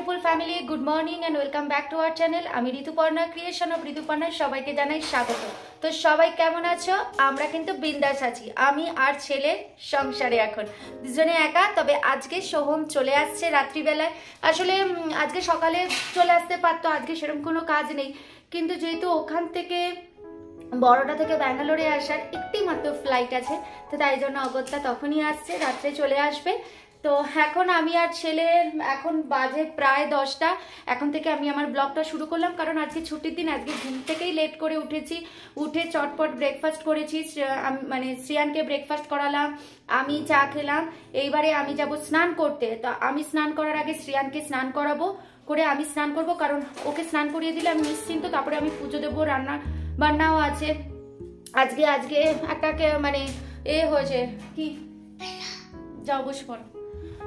Beautiful family, good morning and welcome back to our channel. আমি Rituparna, creation of ঋতুপর্ণার সবাইকে জানাই স্বাগত। তো সবাই কেমন আছো? আমরা কিন্তু বিন্দাস আছি, আমি আর ছেলে সংসারে এখন দুজনে একা। তবে আজকে সোহম চলে আসছে রাত্রিবেলায়। আসলে আজকে সকালে চলে আসতে পারতো, আজকে সেরকম কোনো কাজ নেই, কিন্তু যেহেতু ওখান থেকে বড়টা থেকে ব্যাঙ্গালোরে আসার একটি মাত্র ফ্লাইট আছে, তো তাই জন্য অগত্যা তখনই আসছে, রাত্রে চলে আসবে। তো এখন আমি আর ছেলে, এখন বাজে প্রায় 10টা, এখন থেকে আমি আমার ব্লগটা শুরু করলাম, কারণ আজকে ছুটির দিন। আজকে ঘুম থেকেই লেট করে উঠেছি, উঠে চটপট ব্রেকফাস্ট করেছি, মানে শ্রিয়ানকে ব্রেকফাস্ট করালাম, আমি চা খেলাম। এইবারে আমি যাব স্নান করতে। তো আমি স্নান করার আগে শ্রিয়ানকে স্নান করাবো, করে আমি স্নান করব, কারণ ওকে স্নান করিয়ে দিলে আমি নিশ্চিন্ত। তারপরে আমি পুজো দেবো, রান্না বান্নাও আছে। আজকে একটা মানে হয়েছে কি, যাও বসে পড়ো।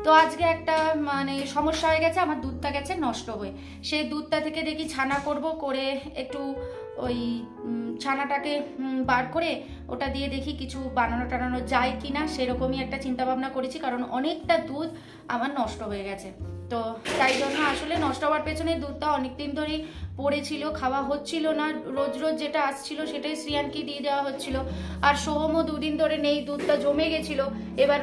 তো আজকে একটা মানে সমস্যা হয়ে গেছে, আমার দুধটা গেছে নষ্ট হয়ে। সেই দুধটা থেকে দেখি ছানা করব, করে একটু ওই ছানাটাকে বার করে ওটা দিয়ে দেখি কিছু বানানো টানানো যায় কিনা, সেরকমই একটা চিন্তা ভাবনা করেছি। কারণ অনেকটা দুধ আমার নষ্ট হয়ে গেছে, তো তাই জন্য আসলে নষ্ট হওয়ার পেছনে দুধটা অনেকদিন ধরেই পড়েছিল, খাওয়া হচ্ছিল না। রোজ রোজ যেটা আসছিল সেটাই শ্রিয়ানকে দিয়ে দেওয়া হচ্ছিল। আর সোহমও দুদিন ধরে নেই, দুধটা জমে গেছিল। এবার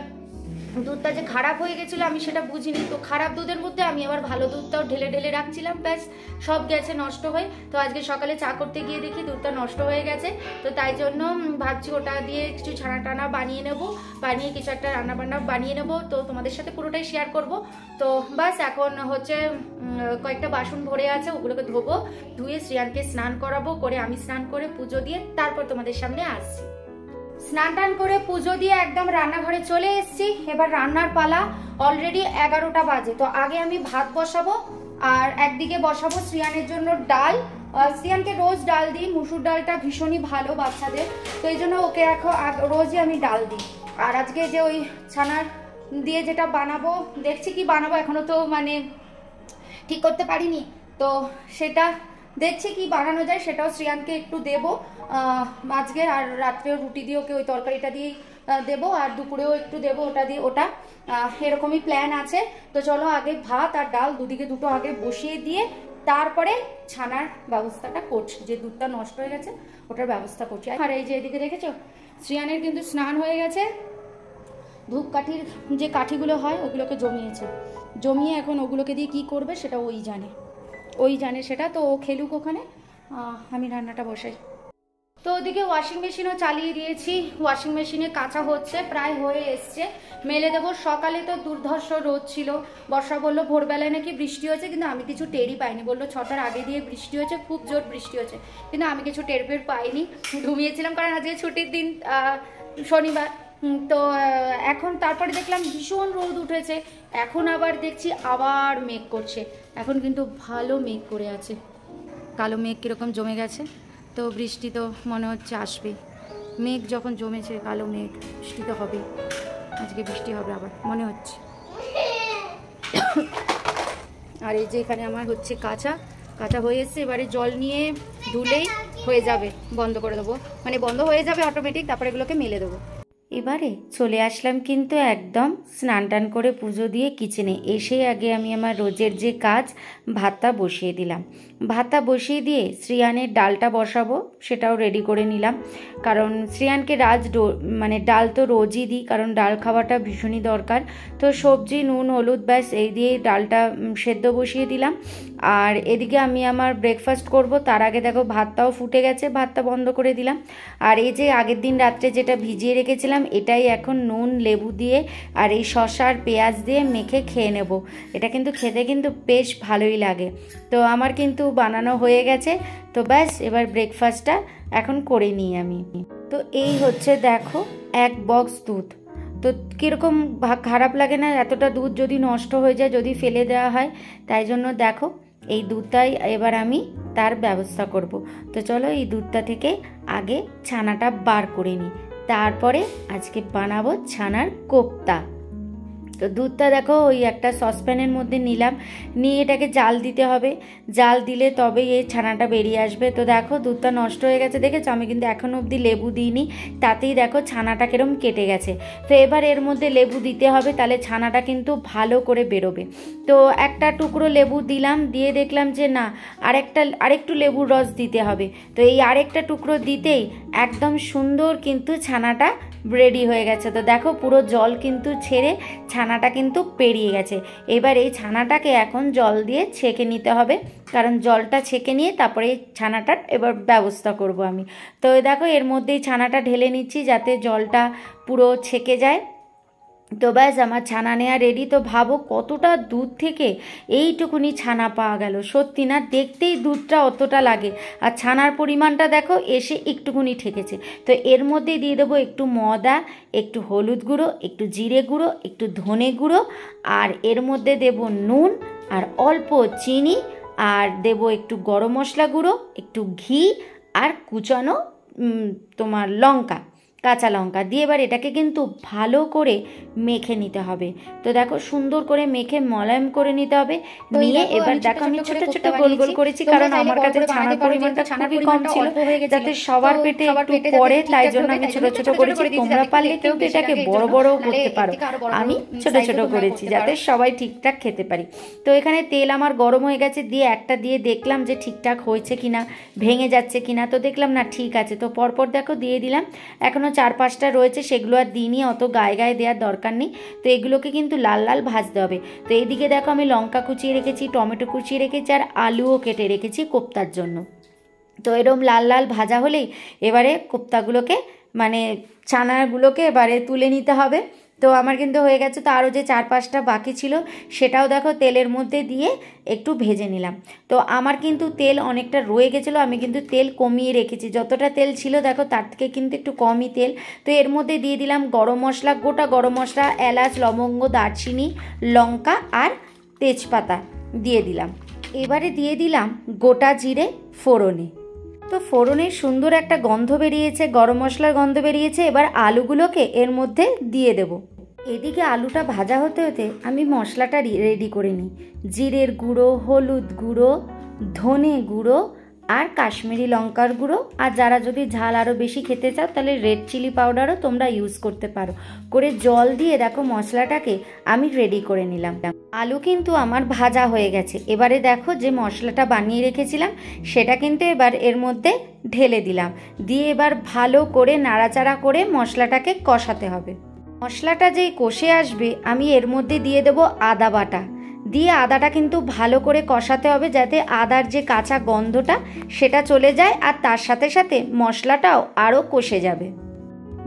দুধটা যে খারাপ হয়ে গেছিলো আমি সেটা বুঝিনি, তো খারাপ দুধের মধ্যে আমি আবার ভালো দুধটাও ঢেলে ঢেলে রাখছিলাম, ব্যাস সব গেছে নষ্ট হয়ে। তো আজকে সকালে চা করতে গিয়ে দেখি দুধটা নষ্ট হয়ে গেছে। তো তাই জন্য ভাবছি ওটা দিয়ে কিছু ছানা টানা বানিয়ে নেব, বানিয়ে কিছু একটা রান্না বান্না বানিয়ে নেব। তো তোমাদের সাথে পুরোটাই শেয়ার করব। তো বাস এখন হচ্ছে কয়েকটা বাসন ভরে আছে, ওগুলোকে ধোবো, ধুয়ে শ্রিয়ানকে স্নান করাবো, করে আমি স্নান করে পুজো দিয়ে তারপর তোমাদের সামনে আসছি। স্নান টান করে পুজো দিয়ে একদম রান্নাঘরে চলে এসেছি। এবার রান্নার পালা। অলরেডি 11টা বাজে। তো আগে আমি ভাত বসাবো, আর একদিকে বসাবো শ্রিয়ানের জন্য ডাল। শ্রিয়ানকে রোজ ডাল দিই, মুসুর ডালটা ভীষণই ভালো বাচ্চাদের, তো এই জন্য ওকে এখন রোজই আমি ডাল দিই। আর আজকে যে ওই ছানার দিয়ে যেটা বানাবো, দেখছি কি বানাবো, এখনো তো মানে ঠিক করতে পারিনি। তো সেটা দেখছি কি বানানো যায়, সেটাও শ্রিয়ানকে একটু দেবো আজকে। আর রাত্রেও রুটি দিয়ে ওকে ওই তরকারিটা দিয়েই দেবো, আর দুপুরেও একটু দেবো ওটা দিয়ে, ওটা এরকমই প্ল্যান আছে। তো চলো আগে ভাত আর ডাল দুদিকে দুটো আগে বসিয়ে দিয়ে তারপরে ছানার ব্যবস্থাটা করছি, যে দুধটা নষ্ট হয়ে গেছে ওটার ব্যবস্থা করছি। আর এই যে এদিকে দেখেছো শ্রিয়ানের কিন্তু স্নান হয়ে গেছে, ধূপকাঠির যে কাঠিগুলো হয় ওগুলোকে জমিয়ে এখন ওগুলোকে দিয়ে কি করবে সেটা ওই জানে সেটা। তো ও খেলুক ওখানে, আমি রান্নাটা বসাই। তো ওদিকে ওয়াশিং মেশিনও চালিয়ে দিয়েছি, ওয়াশিং মেশিনে কাঁচা হচ্ছে, প্রায় হয়ে এসছে, মেলে দেবো। সকালে তো দুর্ধর্ষ রোদ ছিল, বর্ষা বললো ভোরবেলায় নাকি বৃষ্টি হয়েছে, কিন্তু আমি কিছু টেরই পাইনি। বললো 6টার আগে দিয়ে বৃষ্টি হয়েছে, খুব জোর বৃষ্টি হয়েছে, কিন্তু আমি কিছু টের পাইনি, ঘুমিয়েছিলাম, কারণ আজকে ছুটির দিন, শনিবার। তো এখন তারপরে দেখলাম ভীষণ রোদ উঠেছে, এখন আবার দেখছি আবার মেঘ করছে। এখন কিন্তু ভালো মেঘ করে আছে, কালো মেঘ কীরকম জমে গেছে, তো বৃষ্টি তো মনে হচ্ছে আসবে। মেঘ যখন জমেছে, কালো মেঘ, বৃষ্টি তো হবে, আজকে বৃষ্টি হবে আবার মনে হচ্ছে। আর এই যে এখানে আমার হচ্ছে কাঁচা হয়ে এসছে, এবারে জল নিয়ে ধুলেই হয়ে যাবে, বন্ধ করে দেবো, মানে বন্ধ হয়ে যাবে অটোমেটিক, তারপরে এগুলোকে মেলে দেবো। এবারে চলে আসলাম কিন্তু একদম স্নান টান করে পুজো দিয়ে কিচেনে। এসে আগে আমি আমার রোজের যে কাজ, ভাতটা বসিয়ে দিলাম। ভাতটা বসিয়ে দিয়ে শ্রিয়ানের ডালটা বসাবো, সেটাও রেডি করে নিলাম, কারণ শ্রিয়ানকে মানে ডাল তো রোজই দিই, কারণ ডাল খাওয়াটা ভীষণই দরকার। তো সবজি, নুন, হলুদ, ব্যাস এই দিয়ে ডালটা সেদ্ধ বসিয়ে দিলাম। আর এদিকে আমি আমার ব্রেকফাস্ট করব, তার আগে দেখো ভাতটাও ফুটে গেছে, ভাতটা বন্ধ করে দিলাম। আর এই যে আগের দিন রাত্রে যেটা ভিজিয়ে রেখেছিলাম, এটাই এখন নুন, লেবু দিয়ে আর এই শসা আর পেঁয়াজ দিয়ে মেখে খেয়ে নেব। এটা কিন্তু খেতে কিন্তু বেশ ভালোই লাগে। তো আমার কিন্তু বানানো হয়ে গেছে, তো ব্যাস এবার ব্রেকফাস্টটা এখন করে নিই আমি। তো এই হচ্ছে দেখো 1 বক্স দুধ। তো কীরকম খারাপ লাগে না এতটা দুধ যদি নষ্ট হয়ে যায়, যদি ফেলে দেওয়া হয়, তাই জন্য দেখো এই দুধটাই এবার আমি তার ব্যবস্থা করব। তো চলো এই দুধটা থেকে আগে ছানাটা বার করে নিই, তারপরে আজকে বানাবো ছানার কোপ্তা। তো দুধটা দেখো ওই একটা সসপ্যানের মধ্যে নিলাম, নিয়ে এটাকে জাল দিতে হবে, জাল দিলে তবেই এই ছানাটা বেরিয়ে আসবে। তো দেখো দুধটা নষ্ট হয়ে গেছে, দেখেছো আমি কিন্তু এখনও অবধি লেবু দিইনি, তাতেই দেখো ছানাটা কিরম কেটে গেছে। তো এবার এর মধ্যে লেবু দিতে হবে, তাহলে ছানাটা কিন্তু ভালো করে বেরোবে। তো একটা টুকরো লেবু দিলাম, দিয়ে দেখলাম যে না আরেকটু লেবুর রস দিতে হবে। তো এই আরেকটা টুকরো দিতেই একদম সুন্দর কিন্তু ছানাটা রেডি হয়ে গেছে। তো দেখো পুরো জল কিন্তু ছেড়ে ছানাটা কিন্তু পেরিয়ে গেছে। এবার এই ছানাটাকে এখন জল দিয়ে ছেঁকে নিতে হবে, কারণ জলটা ছেঁকে নিয়ে তারপরে এই ছানাটার এবার ব্যবস্থা করব আমি। তো দেখো এর মধ্যেই ছানাটা ঢেলে নিচ্ছি যাতে জলটা পুরো ছেঁকে যায়। তো ব্যাস আমার ছানা নেওয়া রেডি। তো ভাবো কতটা দুধ থেকে এইটুকুনি ছানা পাওয়া গেল, সত্যি না, দেখতেই দুধটা অতটা লাগে, আর ছানার পরিমাণটা দেখো এসে একটুকুনি ঠেকেছে। তো এর মধ্যে দিয়ে দেবো একটু ময়দা, একটু হলুদ গুঁড়ো, একটু জিরে গুঁড়ো, একটু ধনে গুঁড়ো, আর এর মধ্যে দেব নুন আর অল্প চিনি, আর দেব একটু গরম মশলা গুঁড়ো, একটু ঘি, আর কুচানো তোমার লঙ্কা, কাঁচা লঙ্কা দিয়ে এবার এটাকে কিন্তু ভালো করে মেখে নিতে হবে। তো দেখো সুন্দর করে মেখে মলায়েম করে নিতে হবে। নিয়ে এবার দেখো আমি ছোট ছোট গোল গোল করেছি, কারণ আমার কাছে ছানার পরিমাণটা খুবই কম ছিল, যাতে সবার পেটে একটু পড়ে, তাই জন্য আমি ছোট ছোট করেছি। তোমরা পারলে কিন্তু এটাকে বড় বড়ও করতে পারো, আমি ছোট ছোট করেছি যাতে সবাই ঠিকঠাক খেতে পারি। তো এখানে তেল আমার গরম হয়ে গেছে, দিয়ে একটা দিয়ে দেখলাম যে ঠিকঠাক হয়েছে কিনা, ভেঙে যাচ্ছে কিনা। তো দেখলাম না ঠিক আছে, তো পরপর দেখো দিয়ে দিলাম। এখনও 4-5টা রয়েছে, সেগুলো আর দিইনি, অত গায়ে গায়ে দেওয়ার দরকার নেই। তো এগুলোকে কিন্তু লাল লাল ভাজতে হবে। তো এইদিকে দেখো আমি লঙ্কা কুচিয়ে রেখেছি, টমেটো কুচিয়ে রেখেছি, আর আলুও কেটে রেখেছি কোপ্তার জন্য। তো এরকম লাল লাল ভাজা হলেই এবারে কোপ্তাগুলোকে মানে ছানাগুলোকে এবারে তুলে নিতে হবে। তো আমার কিন্তু হয়ে গেছে। তো আরও যে 4-5টা বাকি ছিল সেটাও দেখো তেলের মধ্যে দিয়ে একটু ভেজে নিলাম। তো আমার কিন্তু তেল অনেকটা রয়ে গেছিলো, আমি কিন্তু তেল কমিয়ে রেখেছি, যতটা তেল ছিল দেখো তার থেকে কিন্তু একটু কমই তেল। তো এর মধ্যে দিয়ে দিলাম গরম মশলা, গোটা গরম মশলা, এলাচ, লবঙ্গ, দারচিনি, লঙ্কা আর তেজপাতা দিয়ে দিলাম। এবারে দিয়ে দিলাম গোটা জিরে ফোড়নে। তো ফোড়নের সুন্দর একটা গন্ধ বেরিয়েছে, গরম মশলার গন্ধ বেরিয়েছে। এবার আলুগুলোকে এর মধ্যে দিয়ে দেব। এদিকে আলুটা ভাজা হতে হতে আমি মশলাটা রেডি করে নিই। জিরের গুঁড়ো, হলুদ গুঁড়ো, ধনে গুঁড়ো, আর কাশ্মীরি লঙ্কার গুঁড়ো, আর যারা যদি ঝাল আরও বেশি খেতে চাও তাহলে রেড চিলি পাউডারও তোমরা ইউজ করতে পারো। করে জল দিয়ে দেখো মশলাটাকে আমি রেডি করে নিলাম। আলু কিন্তু আমার ভাজা হয়ে গেছে। এবারে দেখো যে মশলাটা বানিয়ে রেখেছিলাম সেটা কিন্তু এবার এর মধ্যে ঢেলে দিলাম, দিয়ে এবার ভালো করে নাড়াচাড়া করে মশলাটাকে কষাতে হবে। মশলাটা যেই কষে আসবে আমি এর মধ্যে দিয়ে দেবো আদা বাটা, দিয়ে আদাটা কিন্তু ভালো করে কষাতে হবে যাতে আদার যে কাঁচা গন্ধটা সেটা চলে যায়, আর তার সাথে সাথে মশলাটাও আরও কষে যাবে।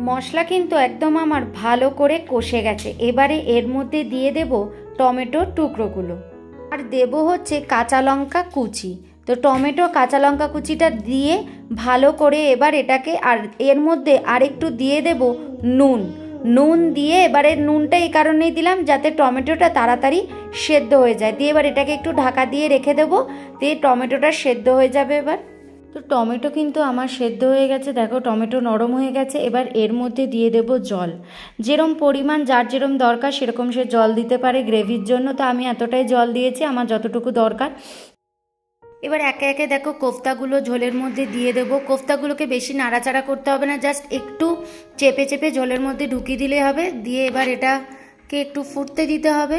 মশলা কিন্তু একদম আমার ভালো করে কষে গেছে। এবারে এর মধ্যে দিয়ে দেব টমেটোর টুকরোগুলো, আর দেব হচ্ছে কাঁচা লঙ্কা কুচি। তো টমেটো কাঁচা লঙ্কা কুচিটা দিয়ে ভালো করে এবার এটাকে, আর এর মধ্যে আরেকটু দিয়ে দেব নুন দিয়ে, এবারে নুনটা এই কারণেই দিলাম যাতে টমেটোটা তাড়াতাড়ি সেদ্ধ হয়ে যায়। দিয়ে এবার এটাকে একটু ঢাকা দিয়ে রেখে দেবো, দিয়ে টমেটোটা সেদ্ধ হয়ে যাবে এবার। তো টমেটো কিন্তু আমার সেদ্ধ হয়ে গেছে, দেখো টমেটো নরম হয়ে গেছে। এবার এর মধ্যে দিয়ে দেব জল, যেরকম পরিমাণ যার যেরকম দরকার সেরকম সে জল দিতে পারে গ্রেভির জন্য। তো আমি এতটাই জল দিয়েছি আমার যতটুকু দরকার। এবার একে একে দেখো কোফতাগুলো ঝোলের মধ্যে দিয়ে দেবো। কোফতাগুলোকে বেশি নাড়াচাড়া করতে হবে না, জাস্ট একটু চেপে চেপে ঝোলের মধ্যে ঢুকিয়ে দিলে হবে। দিয়ে এবার এটাকে একটু ফুটতে দিতে হবে।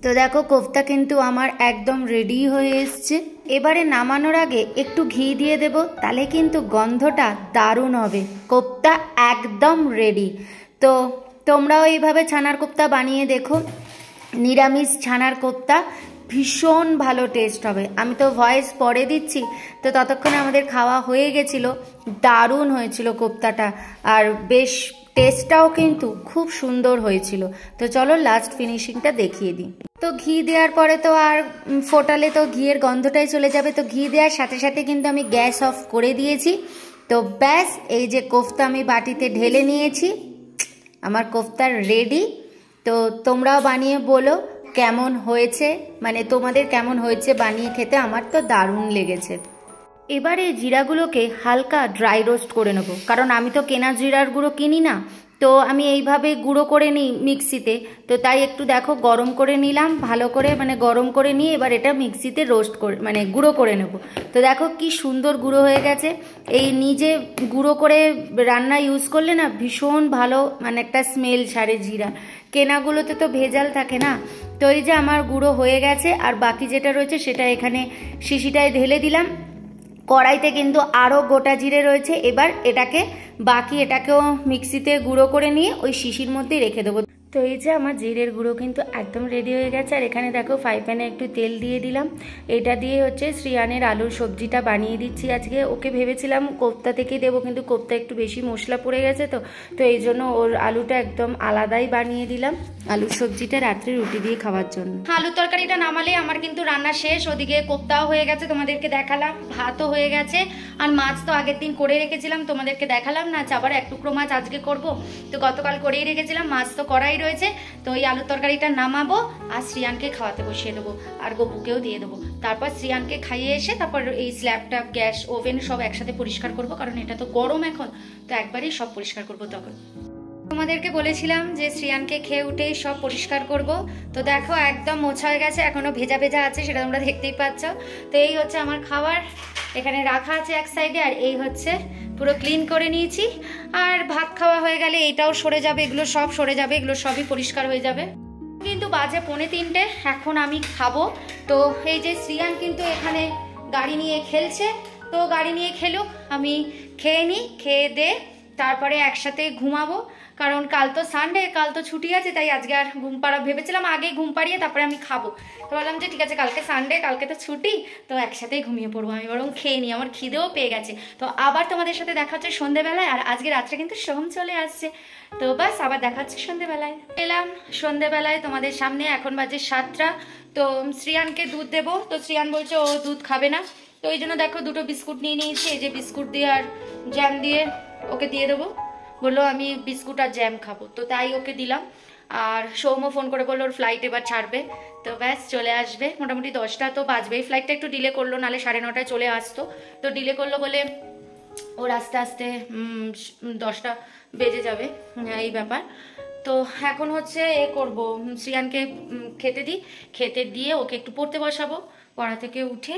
তো দেখো কোফতা কিন্তু আমার একদম রেডি হয়ে এসছে। এবারে নামানোর আগে একটু ঘি দিয়ে দেব, তাহলে কিন্তু গন্ধটা দারুণ হবে। কোফতা একদম রেডি। তো তোমরাও এইভাবে ছানার কোফতা বানিয়ে দেখো, নিরামিষ ছানার কোফতা ভীষণ ভালো টেস্ট হবে। আমি তো ভয়েস পরে দিচ্ছি, তো ততক্ষণে আমাদের খাওয়া হয়ে গেছিলো, দারুণ হয়েছিল কোফতাটা, আর বেশ টেস্টটাও কিন্তু খুব সুন্দর হয়েছিল। তো চলো লাস্ট ফিনিশিংটা দেখিয়ে দিই। তো ঘি দেওয়ার পরে তো আর ফোটালে তো ঘিয়ের গন্ধটাই চলে যাবে। তো ঘি দেওয়ার সাথে সাথে কিন্তু আমি গ্যাস অফ করে দিয়েছি। তো ব্যাস এই যে কোফতা আমি বাটিতে ঢেলে নিয়েছি, আমার কোফতা রেডি। তো তোমরাও বানিয়ে বলো কেমন হয়েছে, মানে তোমাদের কেমন হয়েছে বানিয়ে খেতে। আমার তো দারুণ লেগেছে। এবারে জিরাগুলোকে হালকা ড্রাই রোস্ট করে নেবো, কারণ আমি তো কেনা জিরার গুঁড়ো কিনি না, তো আমি এইভাবে গুঁড়ো করে নিই মিক্সিতে, তো তাই একটু দেখো গরম করে নিলাম ভালো করে, মানে গরম করে নিয়ে এবার এটা মিক্সিতে রোস্ট করে মানে গুঁড়ো করে নেব। তো দেখো কি সুন্দর গুঁড়ো হয়ে গেছে। এই নিজে গুঁড়ো করে রান্না ইউজ করলে না ভীষণ ভালো মানে একটা স্মেল ছাড়ে জিরা, কেনাগুলোতে তো ভেজাল থাকে না। তো এই যে আমার গুঁড়ো হয়ে গেছে, আর বাকি যেটা রয়েছে সেটা এখানে শিশিটায় ঢেলে দিলাম। কড়াইতে কিন্তু আরও গোটা জিরে রয়েছে, এবার এটাকেও মিক্সিতে গুঁড়ো করে নিয়ে ওই শিশির মধ্যেই রেখে দেবো। তো এই যে আমার জিরের গুঁড়ো কিন্তু একদম রেডি হয়ে গেছে। আর এখানে দেখো ফ্রাই প্যানে একটু তেল দিয়ে দিলাম, এটা দিয়ে হচ্ছে শ্রিয়ানের আলুর সবজিটা বানিয়ে দিচ্ছি আজকে। ওকে ভেবেছিলাম কোপ্তা থেকে দেবো, কিন্তু কোপ্তা একটু বেশি মশলা পড়ে গেছে, তো এই জন্য ওর আলুটা একদম আলাদাই বানিয়ে দিলাম আলুর সবজিটা রাত্রে রুটি দিয়ে খাওয়ার জন্য। আলুর তরকারিটা নামালে আমার কিন্তু রান্না শেষ, ওদিকে কোপ্তাও হয়ে গেছে তোমাদেরকে দেখালাম, ভাতও হয়ে গেছে, আর মাছ তো আগের দিন করে রেখেছিলাম তোমাদেরকে দেখালাম না, আবার এক টুকরো মাছ আজকে করব, তো গতকাল করেই রেখেছিলাম, মাছ তো করাই রয়েছে। তো এই আলুর তরকারিটা নামাবো আর শ্রিয়ানকে খাওয়াতে বসিয়ে দেবো, আর গপুকেও দিয়ে দেবো। তারপর শ্রিয়ানকে খাইয়ে এসে তারপর এই স্ল্যাবটা গ্যাস ওভেন সব একসাথে পরিষ্কার করব, কারণ এটা তো গরম এখন, তো একবারই সব পরিষ্কার করব। তখন তোমাদেরকে বলেছিলাম যে শ্রিয়ানকে খেয়ে উঠেই সব পরিষ্কার করব, তো দেখো একদম মোছা হয়ে গেছে, এখনো ভেজা ভেজা আছে, সেটা তোমরা দেখতেই পাচ্ছ। তো এই হচ্ছে আমার খাবার, এখানে রাখা আছে এক সাইডে, আর এই হচ্ছে পুরো ক্লিন করে নিয়েছি। আর ভাত খাওয়া হয়ে গেলে এটাও সরে যাবে, এগুলো সব সরে যাবে, এগুলো সবই পরিষ্কার হয়ে যাবে। কিন্তু বাজে 2:45, এখন আমি খাবো। তো এই যে শ্রিয়ান কিন্তু এখানে গাড়ি নিয়ে খেলছে, তো গাড়ি নিয়ে খেলুক, আমি খেয়ে নিই, খেয়ে দে তারপরে একসাথে ঘুমাবো, কারণ কাল তো সানডে, কাল তো ছুটি আছে, তাই আজকে আর ঘুম পাড়া ভেবেছিলাম আগে ঘুম পাড়িয়ে তারপরে আমি খাবো, তো বললাম যে ঠিক আছে কালকে সানডে, কালকে তো ছুটি, তো একসাথেই ঘুমিয়ে পড়বো, আমি বরং খেয়ে নিই, আমার খিদেও পেয়ে গেছে। তো আবার তোমাদের সাথে দেখা হচ্ছে সন্ধ্যেবেলায়, আর আজকে রাত্রে কিন্তু সোম চলে আসছে, তো বাস আবার দেখা হচ্ছে সন্ধ্যেবেলায়। এলাম সন্ধ্যেবেলায় তোমাদের সামনে, এখন বাজে 7টা। তো শ্রিয়ানকে দুধ দেবো, তো শ্রিয়ান বলছে ও দুধ খাবে না, তো এই জন্য দেখো দুটো বিস্কুট নিয়ে নিয়েছি, এই যে বিস্কুট দিয়ে আর জ্যাম দিয়ে ওকে দিয়ে দেবো, বললো আমি বিস্কুট আর জ্যাম খাবো, তো তাই ওকে দিলাম। আর সৌম্য ফোন করে বললো ওর ফ্লাইট এবার ছাড়বে, তো ব্যাস চলে আসবে, মোটামুটি 10টা তো বাজবেই। ফ্লাইটটা একটু ডিলে করলো, নাহলে 9:30টায় চলে আসতো, তো ডিলে করলো বলে ওর আস্তে আস্তে 10টা বেজে যাবে, এই ব্যাপার। তো এখন হচ্ছে করবো, শ্রিয়ানকে খেতে দিই, খেতে দিয়ে ওকে একটু পড়তে বসাবো, পড়া থেকে উঠে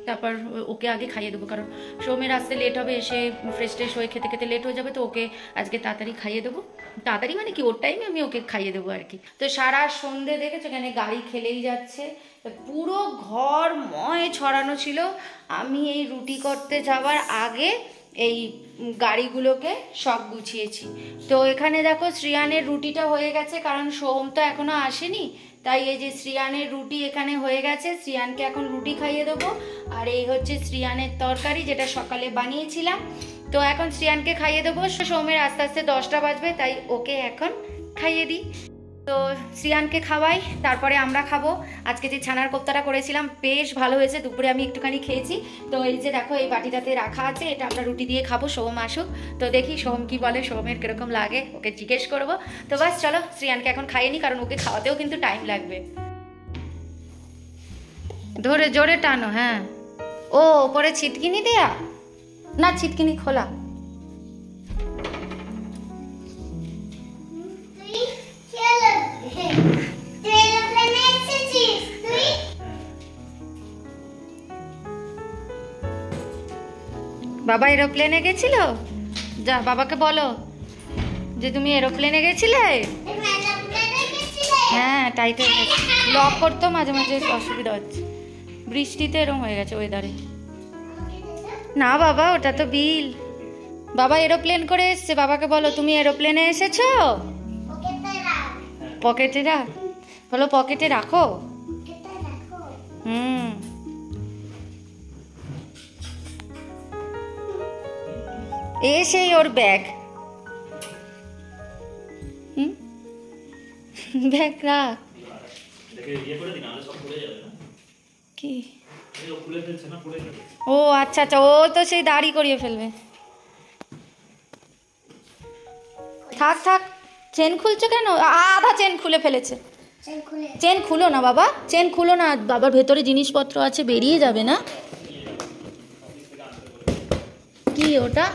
তারপর ওকে আগে খাইয়ে দেবো, কারণ সৌমের আসতে লেট হবে, এসে ফ্রেশ ট্রেশ হয়ে খেতে খেতে লেট হয়ে যাবে, তো ওকে আজকে তাড়াতাড়ি খাইয়ে দেবো, তাড়াতাড়ি মানে কি ওর টাইমে আমি ওকে খাইয়ে দেবো আর কি। তো সারা সন্ধে দেখেছো এখানে গাড়ি খেলেই যাচ্ছে, পুরো ঘর ময় ছড়ানো ছিল। আমি এই রুটি করতে যাওয়ার আগে এই গাড়িগুলোকে সব গুছিয়েছি। তো এখানে দেখো শ্রিয়ানের রুটিটা হয়ে গেছে, কারণ সোম তো এখনো আসেনি, তাই এই যে শ্রিয়ানের রুটি এখানে হয়ে গেছে, শ্রিয়ানকে এখন রুটি খাইয়ে দেবো। আর এই হচ্ছে শ্রিয়ানের তরকারি, যেটা সকালে বানিয়েছিলাম, তো এখন শ্রিয়ানকে খাইয়ে দেবো। সোমের আস্তে আস্তে 10টা বাজবে, তাই ওকে এখন খাইয়ে দিই। তো শ্রিয়ানকে খাওয়াই, তারপরে আমরা খাবো। আজকে যে ছানার কোপ্তাটা করেছিলাম বেশ ভালো হয়েছে, দুপুরে আমি একটুখানি খেয়েছি। তো এই যে দেখো এই বাটিটাতে রাখা আছে, এটা আমরা রুটি দিয়ে খাবো, সোম আসুক, তো দেখি সোম কি বলে, সোমের কিরকম লাগে ওকে জিজ্ঞেস করবো। তো বাস চলো শ্রিয়ানকে এখন খাইয়ে নি, কারণ ওকে খাওয়াতেও কিন্তু টাইম লাগবে। ধরে জোরে টানো, হ্যাঁ। ও ওপরে ছিটকিনি দেয়া না, ছিটকিনি খোলা। বাবা এরোপ্লেনে গেছিল, যা বাবাকে বলো যে তুমি এরোপ্লেনে গেছিলে। হ্যাঁ টাইটে লক করতো, মাঝে মাঝে অসুবিধা হচ্ছে, বৃষ্টিতে এরকম হয়ে গেছে ওয়েদারে। না বাবা ওটা তো বিল, বাবা এরোপ্লেন করে এসছে, বাবাকে বলো তুমি এরোপ্লেনে এসেছো। পকেটে রাখ, বলো পকেটে রাখো। এসেই ওর ব্যাগ, ব্যাগ রাখ। কি ও আচ্ছা আচ্ছা, ও তো সেই দাড়ি করিয়ে ফেলবে। থাক থাক, চেন খুলছো কেন? আধা চেন খুলে ফেলেছে। চেন খুলো না বাবা, চেন খুলো না, বাবার ভেতরে জিনিসপত্র আছে, বেরিয়ে যাবে না। কি ওটা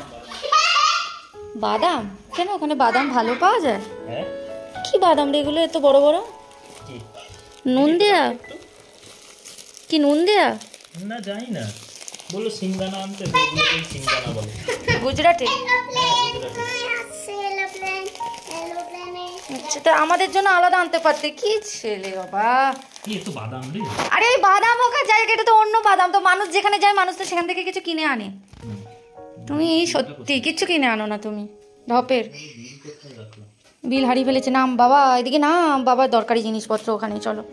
বাদাম কেন? ওখানে বাদাম ভালো পাওয়া যায়? হ্যাঁ। কি বাদাম রে এগুলো এত বড় বড়? নুন দেয়া? কি নুন দেয়া? না জানি না, বলো সিঙ্গানা আনতে, সিঙ্গানা বলে গুজরাটে। আচ্ছা, তা আমাদের জন্য আলাদা আনতে পারতে। কি ছেলে বাবা, কি এত বাদাম রে? আরে এই বাদাম ওখানে জায়গা, এটা তো অন্য বাদাম। তো মানুষ যেখানে যায় মানুষ তো সেখান থেকে কিছু কিনে আনে। তুমি সত্যি কিচ্ছু কিনে আনো না তুমি। ঢপের বিল হারিয়ে ফেলেছে। নাম বাবা, এদিকে নাম বাবা, দরকারি জিনিসপত্র ওখানে, চলো।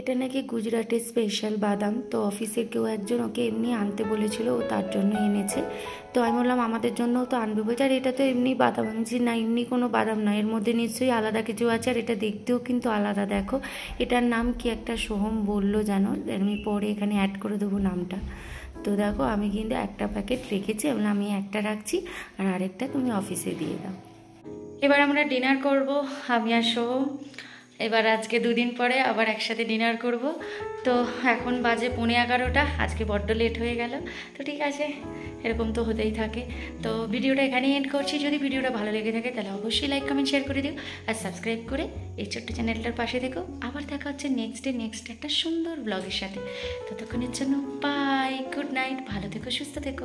এটা নাকি গুজরাটের স্পেশাল বাদাম। তো অফিসের কেউ একজন ওকে এমনি আনতে বলেছিল, ও তার জন্য এনেছে। তো আমি বললাম আমাদের জন্যও তো আনবে। বলছে আর এটা তো এমনি বাদাম। আমি বলছি না, এমনি কোনো বাদাম না, এর মধ্যে নিশ্চয়ই আলাদা কিছু আছে, আর এটা দেখতেও কিন্তু আলাদা। দেখো এটার নাম কি একটা সোহম বললো জানো, আমি পরে এখানে অ্যাড করে দেবো নামটা। তো দেখো আমি কিন্তু একটা প্যাকেট রেখেছি, আমি একটা রাখছি আর আরেকটা তুমি অফিসে দিয়ে দাও। এবার আমরা ডিনার করব, আমি আর সোহম। এবার আজকে দুদিন পরে আবার একসাথে ডিনার করব। তো এখন বাজে 11:15। আজকে বড্ড লেট হয়ে গেল। তো ঠিক আছে, এরকম তো হতেই থাকে। তো ভিডিওটা এখানেই এন্ড করছি। যদি ভিডিওটা ভালো লেগে থাকে তাহলে অবশ্যই লাইক কমেন্ট শেয়ার করে দিও, আর সাবস্ক্রাইব করে এই ছোট্ট চ্যানেলটার পাশে থেকো। আবার দেখা হচ্ছে নেক্সট একটা সুন্দর ব্লগের সাথে। ততক্ষণের জন্য বাই, গুড নাইট, ভালো থেকো, সুস্থ থেকো।